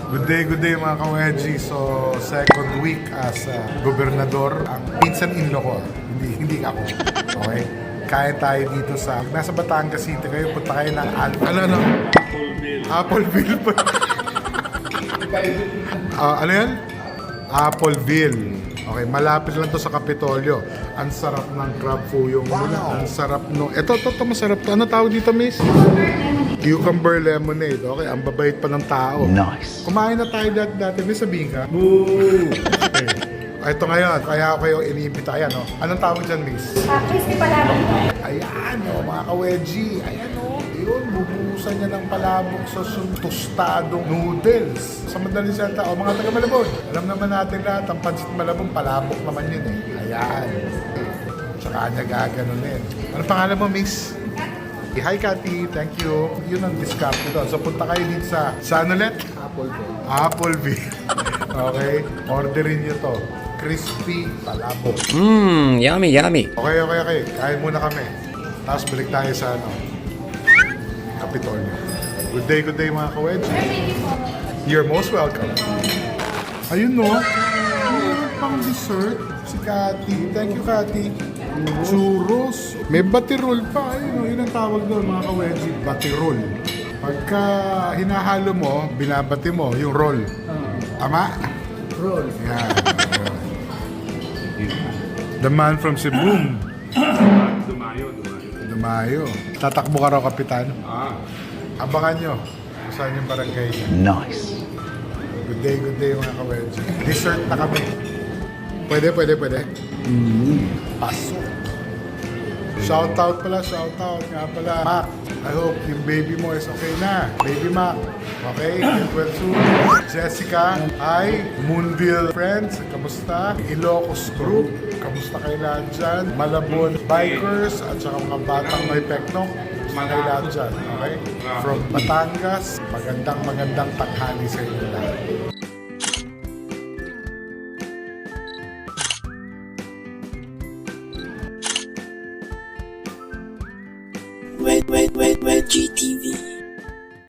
Good day mga ka-wedgie. So, second week as gobernador. Ang pinsan-in-law ko, hindi ako. Okay? Kaya tayo dito sa, nasa Batangas City kayo, punta kayo ng Appleville pa. Ano yan? Appleville. Okay, malapit lang to sa Kapitolyo. Ang sarap ng crab fuyong nila. Ang sarap no. Ito, masarap to. Ano tawag dito, miss? Cucumber lemonade. Okay, ang babait pa ng tao. Nice. Kumain na tayo dati. May sabihin ka? Boo! Okay. Ito ngayon, kaya ako kayo iniimbita. Ayan, no? Anong tawag dyan, miss? Crispy palabok. Ayan, no, mga ka-wedgie. Ayan, no. Yun, bubuhusan niya ng palabok sa tostadong noodles. Sa madaling salita, o mga taga-Malabon. Alam naman natin lahat, ang pansit Malabon, palabok naman yun eh. Ayan. Tsaka niya gaganunin. Ano pangalan mo, miss? Hi, Cathy. Thank you. Yun ang discount ko doon. So, punta kayo dito sa saan ulit? Appleville. Okay? Orderin niyo to. Crispy palabok. Yummy, yummy. Okay. Kain muna kami. Tapos balik tayo sa Kapitolyo. Good day mga ka-wedgie. You're most welcome. Ayun no. Meron pang dessert. Si Cathy. Thank you, Cathy. Churros. May batirol pa. Ayun no. Yun ang tawag doon mga ka-wedgie. Batirol. Pagka hinahalo mo, binabati mo yung roll. Tama? Roll. Yan. The man from Cebu. Dumayo. Tatakbo ka raw, Kapitan. Abangan nyo kung saan yung barangay niya. Nice. Good day mga ka-wedgie. Dessert na kami. Pwede. Pasok. Shoutout nga pala. Mac, I hope yung baby mo is okay na. Baby Mac, okay? Get well soon. Jessica, hi. Moonville friends, kamusta? Ilocos Group, kamusta kayo lahat dyan? Malabon Bikers, at saka mga batang may peknok, kamusta kayo lahat dyan? Okay? From Batangas, magandang tanghali sa inyo lahat. Red GTV.